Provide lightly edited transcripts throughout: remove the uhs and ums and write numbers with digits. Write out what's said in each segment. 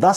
10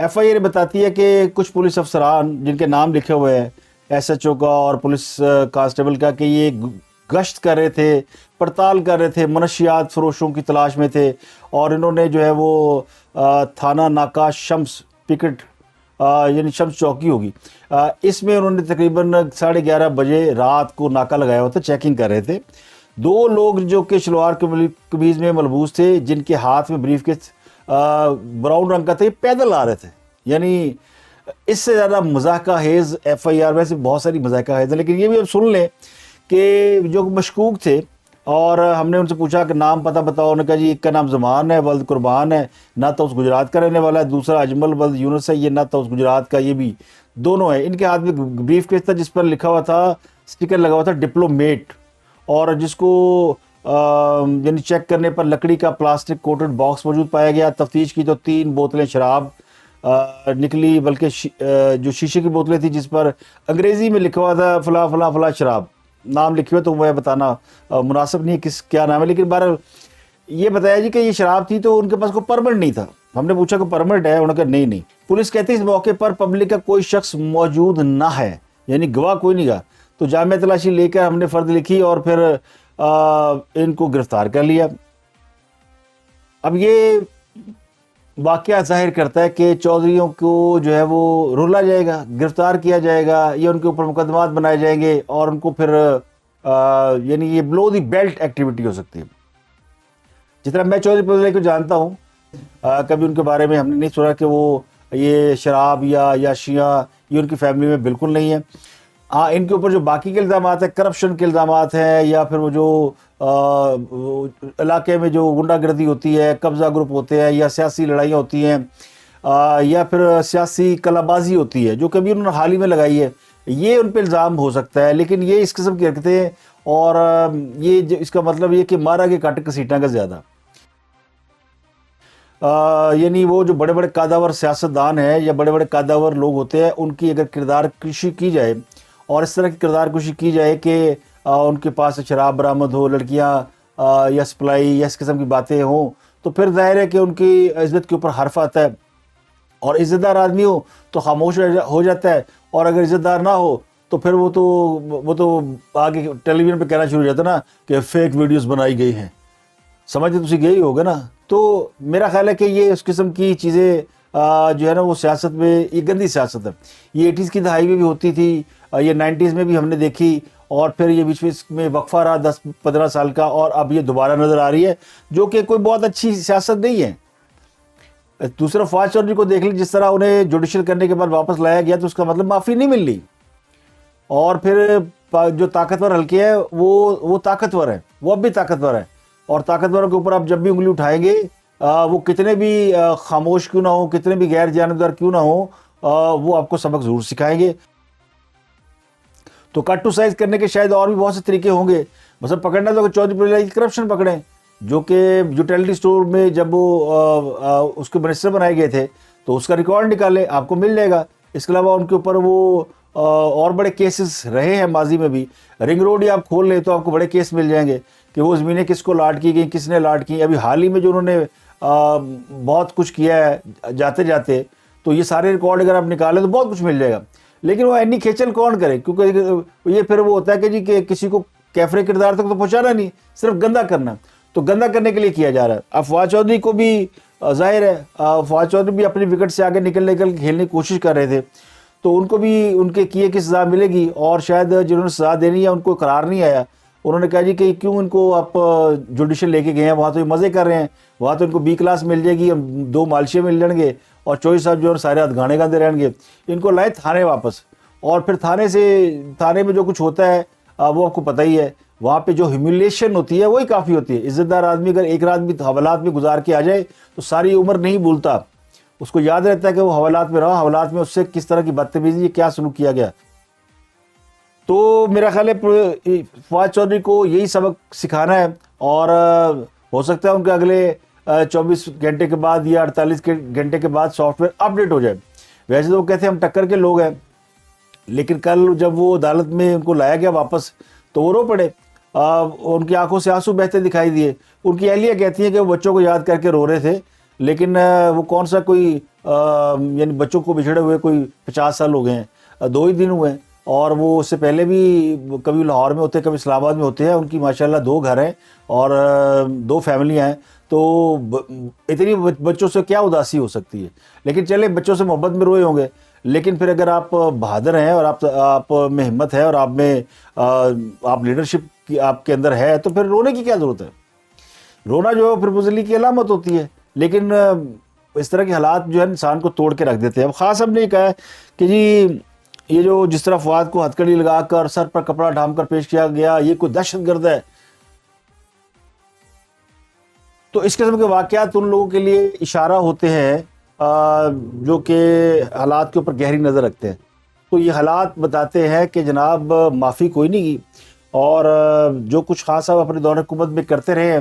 F I R بتاتی ہے کہ کچھ پولیس افسران جن کے نام لکھے ہوئے ہیں ایس ایچ او کا اور پولیس کانسٹیبل کا کہ یہ گشت کر رہے تھے, پڑتال کر رہے تھے, منشیات فروشوں کی تلاش میں تھے, اور انہوں نے جو ہے وہ تھانہ ناکہ شمس پکٹ یعنی شمس چوکی ہوگی, اس میں انہوں نے تقریباً 11:30 بجے رات کو ناکہ لگایا ہوا تھا, چیکنگ کر رہے تھے. 2 لوگ جو کہ شلوار قمیض میں ملبوس تھے, جن کے ہاتھ میں بریف کیس براؤن رنگ کا تھا, یہ پیدل آ رہے تھے. یعنی اس سے زیادہ مضحکہ خیز ایف آئی آر, ویسے بہت ساری مضحکہ خیز ہے, لیکن یہ بھی اب سن لیں کہ جو مشکوک تھے, اور ہم نے ان سے پوچھا کہ نام پتہ بتاؤ, انہوں نے کہا جی ایک کا نام زمان ہے ولد قربان ہے, نہ تو اس گجرات کا رہنے والا ہے, دوسرا اجمل ولد یونس ہے, یہ نہ تو اس گجرات کا, یہ بھی دونوں ہیں. ان کے ہاتھ میں بریف کیس تھا جس پر لکھا ہوا تھا, اسٹیکر لگا ہوا تھا ڈپلومیٹ, اور جس کو یعنی چیک کرنے پر لکڑی کا پلاسٹک کوٹڈ باکس موجود پایا گیا. تفتیش کی تو 3 بوتلیں شراب نکلی, بلکہ جو شیشے کی بوتلیں تھیں جس پر انگریزی میں لکھا ہوا تھا فلاں فلاں فلاں شراب, نام لکھے ہوئے تو وہ بتانا مناسب نہیں ہے کیا نام ہے, لیکن بہرحال یہ بتایا جی کہ یہ شراب تھی. تو ان کے پاس کوئی پرمٹ نہیں تھا. ہم نے پوچھا کہ پرمٹ ہے, انہوں نے کہا نہیں. پولیس کہتی ہے اس موقع پر پبلک کا کوئی شخص موجود نہ ہے, یعنی گواہ کوئی نہیں گا. تو جامعہ تلاشی لے کر ہم نے فرد لکھی اور پھر ان کو گرفتار کر لیا. اب یہ واقعہ ظاہر کرتا ہے کہ چودھریوں کو جو ہے وہ رولا جائے گا, گرفتار کیا جائے گا, یا ان کے اوپر مقدمات بنائے جائیں گے, اور ان کو پھر یعنی یہ بلو دی بیلٹ ایکٹیویٹی ہو سکتی ہے. جتنا میں چودھری پرویز کو جانتا ہوں, کبھی ان کے بارے میں ہم نے نہیں سنا کہ وہ یہ شراب یا شیعہ یہ ان کی فیملی میں بالکل نہیں ہے. ہاں, ان کے اوپر جو باقی کے الزامات ہیں, کرپشن کے الزامات ہیں, یا پھر وہ جو علاقے میں جو غنڈہ گردی ہوتی ہے, قبضہ گروپ ہوتے ہیں, یا سیاسی لڑائیاں ہوتی ہیں, یا پھر سیاسی کلا بازی ہوتی ہے جو کبھی انہوں نے حال ہی میں لگائی ہے, یہ ان پہ الزام ہو سکتا ہے. لیکن یہ اس قسم کی حرکتیں, اور یہ اس کا مطلب یہ کہ مارا کے کاٹ کسیٹاں کا زیادہ, یعنی وہ جو بڑے بڑے قادور سیاستدان ہیں یا بڑے بڑے قادور لوگ ہوتے ہیں, ان کی اگر کردار کشی کی جائے, اور اس طرح کی کردار کشی کی جائے کہ ان کے پاس شراب برآمد ہو, لڑکیاں یا سپلائی یا اس قسم کی باتیں ہوں, تو پھر ظاہر ہے کہ ان کی عزت کے اوپر حرف آتا ہے. اور عزت دار آدمی ہو تو خاموش ہو جاتا ہے, اور اگر عزت دار نہ ہو تو پھر وہ تو آگے ٹیلی ویژن پہ کہنا شروع ہو جاتا نا کہ فیک ویڈیوز بنائی گئی ہیں. سمجھتے تسی گئے ہی ہوگا نا. تو میرا خیال ہے کہ یہ اس قسم کی چیزیں جو ہے نا وہ سیاست میں یہ گندی سیاست ہے. یہ 80s کی دہائی میں بھی ہوتی تھی, یہ 90s میں بھی ہم نے دیکھی, اور پھر یہ بیچ میں وقفہ رہا 10-15 سال کا, اور اب یہ دوبارہ نظر آ رہی ہے جو کہ کوئی بہت اچھی سیاست نہیں ہے. دوسرا فواز چودھری کو دیکھ لیں, جس طرح انہیں جوڈیشل کرنے کے بعد واپس لایا گیا, تو اس کا مطلب معافی نہیں مل رہی. اور پھر جو طاقتور حلقے ہیں وہ طاقتور ہیں, وہ اب بھی طاقتور ہیں, اور طاقتوروں کے اوپر آپ جب بھی انگلی اٹھائیں گے, وہ کتنے بھی خاموش کیوں نہ ہوں, کتنے بھی غیر جانبدار کیوں نہ ہوں, وہ آپ کو سبق ضرور سکھائیں گے. تو کٹ ٹو سائز کرنے کے شاید اور بھی بہت سے طریقے ہوں گے. مثلا پکڑنا تو چودھری پرویز کی کرپشن پکڑیں, جو کہ یوٹیلٹی سٹور میں جب وہ اس کے منسٹر بنائے گئے تھے تو اس کا ریکارڈ نکالیں, آپ کو مل جائے گا. اس کے علاوہ ان کے اوپر وہ اور بڑے کیسز رہے ہیں ماضی میں بھی. رنگ روڈ ہی آپ کھول لیں تو آپ کو بڑے کیس مل جائیں گے کہ وہ زمینیں کس کو لاٹ کی گئیں, کس نے لاٹ کی. ابھی حال ہی میں جو انہوں نے بہت کچھ کیا ہے جاتے جاتے, تو یہ سارے ریکارڈ اگر آپ نکالیں تو بہت کچھ مل جائے گا. لیکن وہ اینی کھیچل کون کرے, کیونکہ یہ پھر وہ ہوتا ہے کہ جی کہ کسی کو کیفرے کردار تک تو پہنچانا نہیں, صرف گندا کرنا. تو گندا کرنے کے لیے کیا جا رہا ہے. اب فواز چودھری کو بھی ظاہر ہے, فواز چودھری بھی اپنی وکٹ سے آگے نکل کھیلنے کی کوشش کر رہے تھے, تو ان کو بھی ان کے کیے کی سزا ملے گی. اور شاید جنہوں نے سزا دینی ہے ان کو قرار نہیں آیا, انہوں نے کہا جی کہ کیوں ان کو آپ جوڈیشل لے کے گئے ہیں, وہاں تو یہ مزے کر رہے ہیں, وہاں تو ان کو بی کلاس مل جائے گی, 2 مالشے مل جائیں گے, اور چودھری صاحب جو سارے ہاتھ گانے گاندے رہیں گے. ان کو لائے تھانے واپس, اور پھر تھانے میں جو کچھ ہوتا ہے وہ آپ کو پتہ ہی ہے. وہاں پہ جو ہیوملیشن ہوتی ہے وہی کافی ہوتی ہے. عزت دار آدمی اگر ایک رات بھی حوالات میں گزار کے آ جائے تو ساری عمر نہیں بھولتا, اس کو یاد رہتا ہے کہ وہ حوالات میں رہا, حوالات میں اس سے کس طرح کی بدتمیزی, کیا سلوک کیا گیا. تو میرا خیال ہے فواز چودھری کو یہی سبق سکھانا ہے, اور ہو سکتا ہے ان کے اگلے 24 گھنٹے کے بعد یا 48 گھنٹے کے بعد سافٹ ویئر اپڈیٹ ہو جائے. ویسے تو وہ کہتے ہیں ہم ٹکر کے لوگ ہیں, لیکن کل جب وہ عدالت میں ان کو لایا گیا واپس تو وہ رو پڑے, ان کی آنکھوں سے آنسو بہتے دکھائی دیے. ان کی اہلیہ کہتی ہیں کہ وہ بچوں کو یاد کر کے رو رہے تھے, لیکن وہ کون سا کوئی یعنی بچوں کو بچھڑے ہوئے کوئی 50 سال ہو گئے ہیں، 2 ہی دن ہوئے ہیں، اور وہ اس سے پہلے بھی کبھی لاہور میں ہوتے ہیں، کبھی اسلام آباد میں ہوتے ہیں. ان کی ماشاءاللہ 2 گھر ہیں اور 2 فیملیاں ہیں. تو اتنی بچوں سے کیا اداسی ہو سکتی ہے؟ لیکن چلے بچوں سے محبت میں روئے ہوں گے، لیکن پھر اگر آپ بہادر ہیں اور آپ میں ہمت ہے اور آپ لیڈرشپ کی آپ کے اندر ہے، تو پھر رونے کی کیا ضرورت ہے؟ رونا جو ہے پھر بزدلی کی علامت ہوتی ہے. لیکن اس طرح کے حالات جو ہے انسان کو توڑ کے رکھ دیتے ہیں. اب خاص صاحب نے کہا ہے کہ جی یہ جو جس طرح فواد کو ہتھکڑی لگا کر سر پر کپڑا ڈھانپ کر پیش کیا گیا، یہ کوئی دہشت گرد ہے. تو اس قسم کے واقعات ان لوگوں کے لیے اشارہ ہوتے ہیں جو کہ حالات کے اوپر گہری نظر رکھتے ہیں. تو یہ حالات بتاتے ہیں کہ جناب معافی کوئی نہیں کی، اور جو کچھ خاص صاحب اپنے دور حکومت میں کرتے رہے ہیں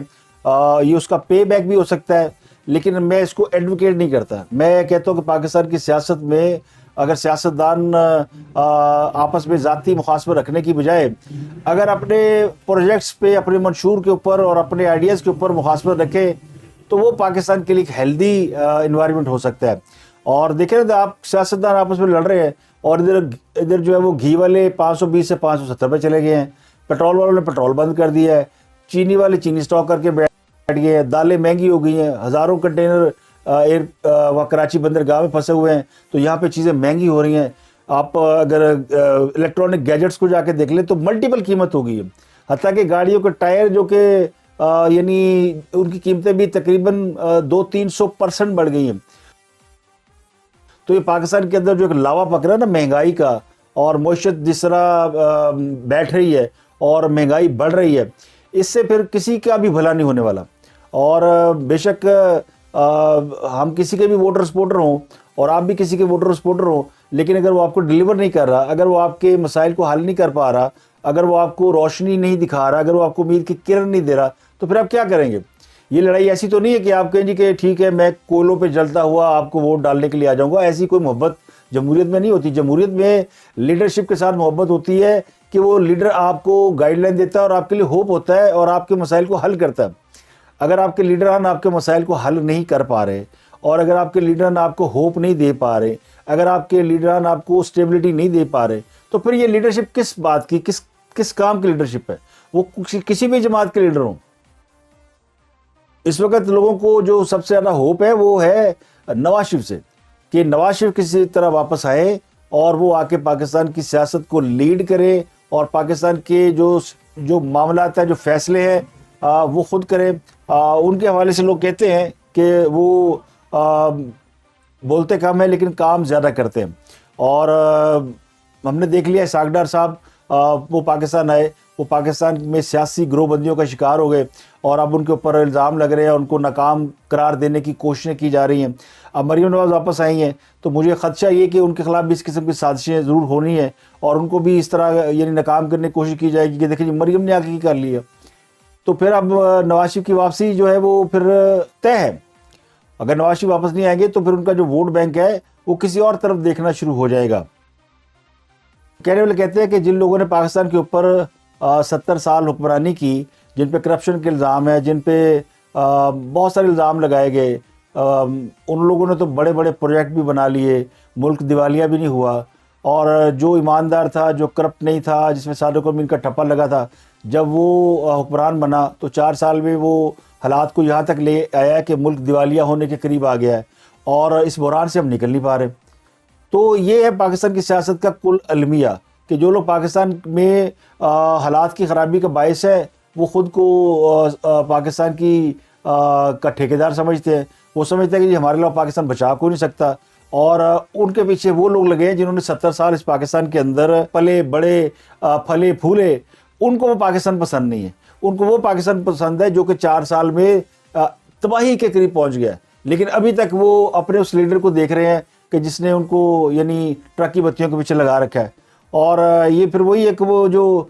یہ اس کا پے بیک بھی ہو سکتا ہے. لیکن میں اس کو ایڈوکیٹ نہیں کرتا. میں کہتا ہوں کہ پاکستان کی سیاست میں اگر سیاستدان آپس میں ذاتی مخاصمت رکھنے کی بجائے اگر اپنے پروجیکٹس پہ، اپنے منشور کے اوپر اور اپنے آئیڈیاز کے اوپر مخاصمت رکھے تو وہ پاکستان کے لیے ایک ہیلدی انوائرمنٹ ہو سکتا ہے. اور دیکھیں نا، آپ سیاستدان آپس میں لڑ رہے ہیں اور ادھر جو ہے وہ گھی والے 520 سے 570 پہ چلے گئے ہیں، پیٹرول والوں نے پیٹرول بند کر دیا ہے، چینی والے چینی سٹاک کر کے بیٹھ گئے ہیں، دالیں مہنگی ہو گئی ہیں، ہزاروں کنٹینر کراچی بندرگاہ میں پھنسے ہوئے ہیں، تو یہاں پہ چیزیں مہنگی ہو رہی ہیں. آپ اگر الیکٹرانک گیجٹس کو جا کے دیکھ لیں تو ملٹیپل قیمت ہو گئی ہے. حتیٰ کہ گاڑیوں کے ٹائر جو کہ یعنی ان کی قیمتیں بھی تقریباً 200-300% بڑھ گئی ہیں. تو یہ پاکستان کے اندر جو ایک لاوا پک رہا ہے نا مہنگائی کا، اور معیشت جس طرح بیٹھ رہی ہے اور مہنگائی بڑھ رہی ہے، اس سے پھر کسی کا بھی بھلا نہیں ہونے والا. اور بے شک ہم کسی کے بھی ووٹر سپورٹر ہوں اور آپ بھی کسی کے ووٹر سپورٹر ہوں، لیکن اگر وہ آپ کو ڈیلیور نہیں کر رہا، اگر وہ آپ کے مسائل کو حل نہیں کر پا رہا، اگر وہ آپ کو روشنی نہیں دکھا رہا، اگر وہ آپ کو امید کی کرن نہیں دے رہا، تو پھر آپ کیا کریں گے؟ یہ لڑائی ایسی تو نہیں ہے کہ آپ کہیں جی کہ ٹھیک ہے میں کوئلوں پہ جلتا ہوا آپ کو ووٹ ڈالنے کے لیے آ جاؤں گا. ایسی کوئی محبت جمہوریت میں نہیں ہوتی. جمہوریت میں لیڈرشپ کے ساتھ محبت ہوتی ہے کہ وہ لیڈر آپ کو گائیڈ لائن دیتا ہے اور آپ کے لیے ہوپ ہوتا ہے اور آپ کے مسائل کو حل کرتا ہے. اگر آپ کے لیڈران آپ کے مسائل کو حل نہیں کر پا رہے، اور اگر آپ کے لیڈران آپ کو ہوپ نہیں دے پا رہے، اگر آپ کے لیڈران آپ کو اسٹیبلٹی نہیں دے پا رہے، تو پھر یہ لیڈرشپ کس بات کی، کس کام کی لیڈرشپ ہے؟ وہ کسی بھی جماعت کے لیڈر ہوں. اس وقت لوگوں کو جو سب سے زیادہ ہوپ ہے وہ ہے نواز شریف سے، کہ نواز شریف کسی طرح واپس آئے اور وہ آ کے پاکستان کی سیاست کو لیڈ کرے اور پاکستان کے جو معاملات ہیں، جو فیصلے ہیں وہ خود کرے. ان کے حوالے سے لوگ کہتے ہیں کہ وہ بولتے کم ہیں لیکن کام زیادہ کرتے ہیں. اور ہم نے دیکھ لیا اسحاق ڈار صاحب وہ پاکستان آئے، وہ پاکستان میں سیاسی گروہ بندیوں کا شکار ہو گئے اور اب ان کے اوپر الزام لگ رہے ہیں، ان کو ناکام قرار دینے کی کوششیں کی جا رہی ہیں. اب مریم نواز واپس آئی ہیں تو مجھے خدشہ یہ کہ ان کے خلاف بھی اس قسم کی سازشیں ضرور ہونی ہیں اور ان کو بھی اس طرح یعنی ناکام کرنے کی کوشش کی جائے گی کہ دیکھیں جی مریم نے آگے کی کر لی ہے. تو پھر اب نواز شریف کی واپسی جو ہے وہ پھر طے ہے. اگر نواز شریف واپس نہیں آئیں گے تو پھر ان کا جو ووٹ بینک ہے وہ کسی اور طرف دیکھنا شروع ہو جائے گا. کہنے والے کہتے ہیں کہ جن لوگوں نے پاکستان کے اوپر 70 سال حکمرانی کی، جن پہ کرپشن کے الزام ہیں، جن پہ بہت سارے الزام لگائے گئے، ان لوگوں نے تو بڑے بڑے پروجیکٹ بھی بنا لیے، ملک دیوالیہ بھی نہیں ہوا. اور جو ایماندار تھا، جو کرپٹ نہیں تھا، جس میں صادق امین کا ٹھپا لگا تھا، جب وہ حکمران بنا تو 4 سال میں وہ حالات کو یہاں تک لے آیا کہ ملک دیوالیہ ہونے کے قریب آ گیا ہے اور اس بحران سے ہم نکل نہیں پا رہے. تو یہ ہے پاکستان کی سیاست کا کل المیہ، کہ جو لوگ پاکستان میں حالات کی خرابی کا باعث ہے وہ خود کو پاکستان کی کا ٹھیکیدار سمجھتے ہیں. وہ سمجھتے ہیں کہ ہمارے علاوہ پاکستان بچا کو نہیں سکتا، اور ان کے پیچھے وہ لوگ لگے ہیں جنہوں نے 70 سال اس پاکستان کے اندر پلے بڑے، پھلے پھولے. ان کو وہ پاکستان پسند نہیں ہے. ان کو وہ پاکستان پسند ہے جو کہ 4 سال میں تباہی کے قریب پہنچ گیا ہے، لیکن ابھی تک وہ اپنے اس لیڈر کو دیکھ رہے ہیں کہ جس نے ان کو یعنی ٹرک کی بتیوں کے پیچھے لگا رکھا ہے. اور یہ پھر وہی ایک وہ جو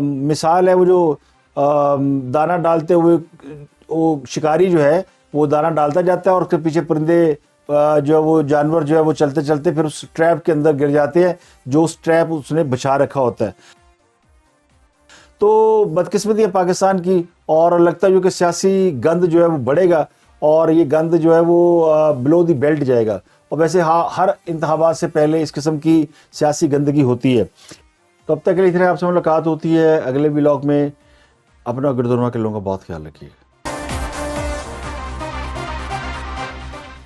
مثال ہے، وہ جو دانہ ڈالتے ہوئے وہ شکاری جو ہے وہ دانہ ڈالتا جاتا ہے اور اس کے پیچھے پرندے جو وہ جانور جو ہے وہ چلتے چلتے پھر اس ٹریپ کے اندر گر جاتے ہیں جو اس ٹریپ اس نے بچھا رکھا ہوتا ہے. تو بدقسمتی ہے پاکستان کی، اور لگتا ہے جو کہ سیاسی گند جو ہے وہ بڑھے گا اور یہ گند جو ہے وہ بلو دی بیلٹ جائے گا. اور ویسے ہر انتخابات سے پہلے اس قسم کی سیاسی گندگی ہوتی ہے. تو اب تک کے لیے اتنے آپ سے ملاقات ہوتی ہے اگلے ولاگ میں. اپنا گردونوا کے لوگوں کا بہت خیال رکھیے.